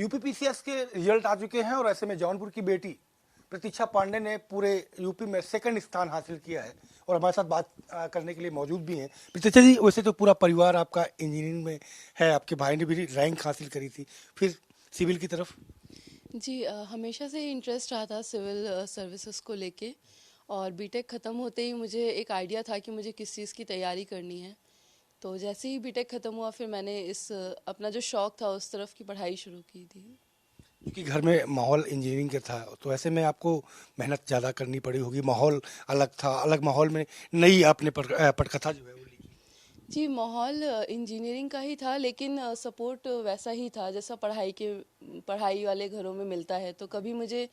UPPCS के result आ चुके हैं और ऐसे में जौनपुर की बेटी प्रतीक्षा पांडे ने पूरे यूपी में सेकंड स्थान हासिल किया है और हमारे साथ बात करने के लिए मौजूद भी हैं। प्रतीक्षा जी, वैसे तो पूरा परिवार आपका इंजीनियरिंग में है, आपके भाई ने भी रैंक हासिल करी थी, फिर सिविल की तरफ। जी हमेशा से ही इंटरेस्ट रहा था सिविल सर्विसेज को लेके। और बीटेक ख़त्म होते ही मुझे एक आइडिया था कि मुझे किस चीज़ की तैयारी करनी है। तो जैसे ही बीटेक ख़त्म हुआ फिर मैंने इस अपना जो शौक़ था उस तरफ की पढ़ाई शुरू की थी। क्योंकि घर में माहौल इंजीनियरिंग का था तो ऐसे में आपको मेहनत ज़्यादा करनी पड़ी होगी। माहौल अलग था, अलग माहौल में नई आपने पटकथा जो है वो लिखी। जी माहौल इंजीनियरिंग का ही था, लेकिन सपोर्ट वैसा ही था जैसा पढ़ाई वाले घरों में मिलता है। तो कभी मुझे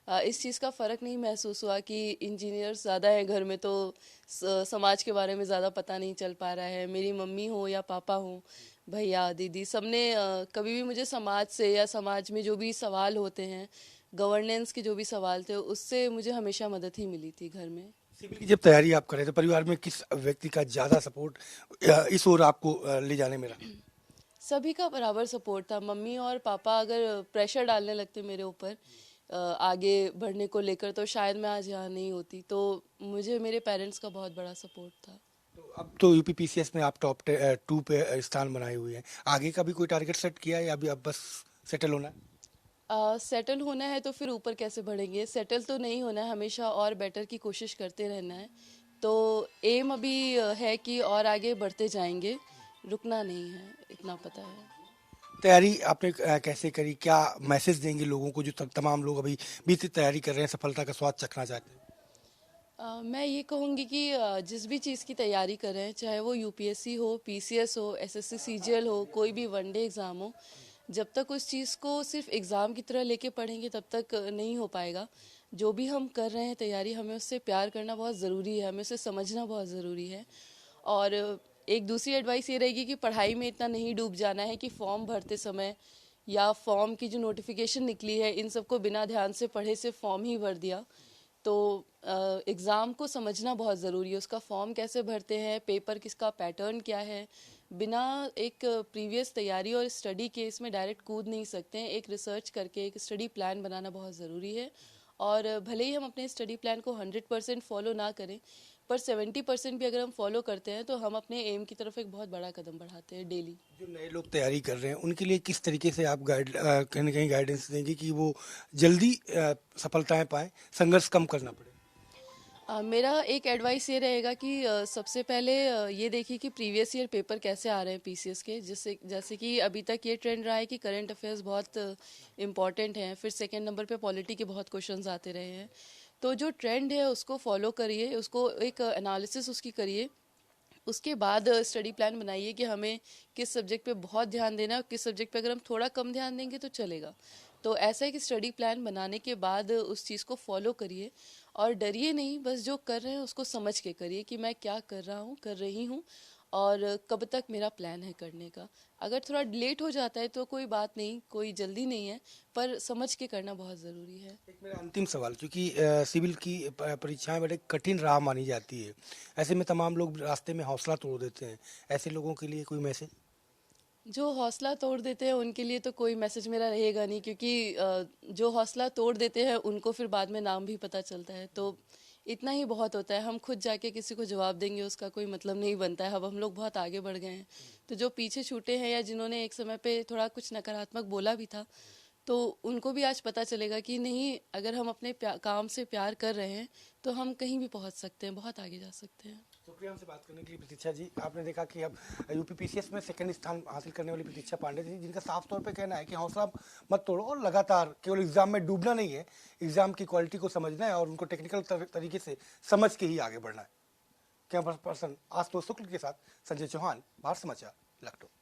इस चीज़ का फ़र्क नहीं महसूस हुआ कि इंजीनियर्स ज़्यादा हैं घर में तो समाज के बारे में ज़्यादा पता नहीं चल पा रहा है। मेरी मम्मी हो या पापा हो, भैया दीदी, सबने कभी भी मुझे समाज से या समाज में जो भी सवाल होते हैं, गवर्नेंस के जो भी सवाल थे, उससे मुझे हमेशा मदद ही मिली थी घर में। सिविल की जब तैयारी आप कर रहे थे, परिवार में किस व्यक्ति का ज़्यादा सपोर्ट इस ओर आपको ले जाने में रहा? सभी का बराबर सपोर्ट था। मम्मी और पापा अगर प्रेशर डालने लगते मेरे ऊपर आगे बढ़ने को लेकर तो शायद मैं आज यहाँ नहीं होती। तो मुझे मेरे पेरेंट्स का बहुत बड़ा सपोर्ट था। तो अब तो यूपीपीसीएस में आप टॉप 2 पे स्थान बनाए हुए हैं। आगे का भी कोई टारगेट सेट किया है या अभी अब बस सेटल होना है? सेटल होना है तो फिर ऊपर कैसे बढ़ेंगे। सेटल तो नहीं होना है, हमेशा और बेटर की कोशिश करते रहना है। तो एम अभी है कि और आगे बढ़ते जाएंगे, रुकना नहीं है, इतना पता है। तैयारी आपने कैसे करी? क्या मैसेज देंगे लोगों को जो तमाम लोग अभी भी से तैयारी कर रहे हैं, सफलता का स्वाद चखना चाहते हैं? मैं ये कहूँगी कि जिस भी चीज़ की तैयारी कर रहे हैं, चाहे वो यूपीएससी हो, पीसीएस हो, एसएससी सीजीएल हो, कोई भी वनडे एग्ज़ाम हो, जब तक उस चीज़ को सिर्फ एग्ज़ाम की तरह लेके पढ़ेंगे तब तक नहीं हो पाएगा। जो भी हम कर रहे हैं तैयारी, हमें उससे प्यार करना बहुत ज़रूरी है, हमें उसे समझना बहुत ज़रूरी है। और एक दूसरी एडवाइस ये रहेगी कि पढ़ाई में इतना नहीं डूब जाना है कि फॉर्म भरते समय या फॉर्म की जो नोटिफिकेशन निकली है इन सबको बिना ध्यान से पढ़े से फॉर्म ही भर दिया। तो एग्ज़ाम को समझना बहुत ज़रूरी है, उसका फॉर्म कैसे भरते हैं, पेपर किसका पैटर्न क्या है। बिना एक प्रीवियस तैयारी और स्टडी के इसमें डायरेक्ट कूद नहीं सकते हैं। एक रिसर्च करके एक स्टडी प्लान बनाना बहुत ज़रूरी है। और भले ही हम अपने स्टडी प्लान को 100% फॉलो ना करें, पर 70% भी अगर हम फॉलो करते हैं तो हम अपने एम की तरफ एक बहुत बड़ा कदम बढ़ाते हैं डेली। जो नए लोग तैयारी कर रहे हैं उनके लिए किस तरीके से आप कहीं ना कहीं गाइडेंस देंगे कि वो जल्दी सफलताएं पाएं, संघर्ष कम करना पड़े? मेरा एक एडवाइस ये रहेगा कि सबसे पहले ये देखिए कि प्रीवियस ईयर पेपर कैसे आ रहे हैं पीसीएस के। जिससे जैसे कि अभी तक ये ट्रेंड रहा है कि करंट अफेयर्स बहुत इम्पॉर्टेंट हैं, फिर सेकंड नंबर पे पॉलिटी के बहुत क्वेश्चंस आते रहे हैं। तो जो ट्रेंड है उसको फॉलो करिए, उसको एक एनालिसिस उसकी करिए। उसके बाद स्टडी प्लान बनाइए कि हमें किस सब्जेक्ट पे बहुत ध्यान देना है और किस सब्जेक्ट पे अगर हम थोड़ा कम ध्यान देंगे तो चलेगा। तो ऐसा है कि स्टडी प्लान बनाने के बाद उस चीज़ को फॉलो करिए और डरिए नहीं, बस जो कर रहे हैं उसको समझ के करिए कि मैं क्या कर रहा हूँ, कर रही हूँ और कब तक मेरा प्लान है करने का। अगर थोड़ा लेट हो जाता है तो कोई बात नहीं, कोई जल्दी नहीं है, पर समझ के करना बहुत ज़रूरी है। एक मेरा अंतिम सवाल, क्योंकि सिविल की परीक्षाएं बड़े कठिन राह मानी जाती है, ऐसे में तमाम लोग रास्ते में हौसला तोड़ देते हैं, ऐसे लोगों के लिए कोई मैसेज? जो हौसला तोड़ देते हैं उनके लिए तो कोई मैसेज मेरा रहेगा नहीं, क्योंकि जो हौसला तोड़ देते हैं उनको फिर बाद में नाम भी पता चलता है। तो इतना ही बहुत होता है। हम खुद जाके किसी को जवाब देंगे उसका कोई मतलब नहीं बनता है। अब हम लोग बहुत आगे बढ़ गए हैं, तो जो पीछे छूटे हैं या जिन्होंने एक समय पे थोड़ा कुछ नकारात्मक बोला भी था, तो उनको भी आज पता चलेगा कि नहीं, अगर हम अपने काम से प्यार कर रहे हैं तो हम कहीं भी पहुंच सकते हैं, बहुत आगे जा सकते हैं। शुक्रिया हमसे बात करने के लिए प्रतीक्षा जी। आपने देखा कि अब यूपीपीसीएस में सेकंड स्थान हासिल करने वाली प्रतीक्षा पांडे जी, जिनका साफ तौर पे कहना है कि हौसला मत तोड़ो और लगातार केवल एग्जाम में डूबना नहीं है, एग्जाम की क्वालिटी को समझना है और उनको टेक्निकल तरीके से समझ के ही आगे बढ़ना है। कैमरा पर्सन आशुतोष शुक्ल के साथ संजय चौहान, भारत समाचार, लखनऊ।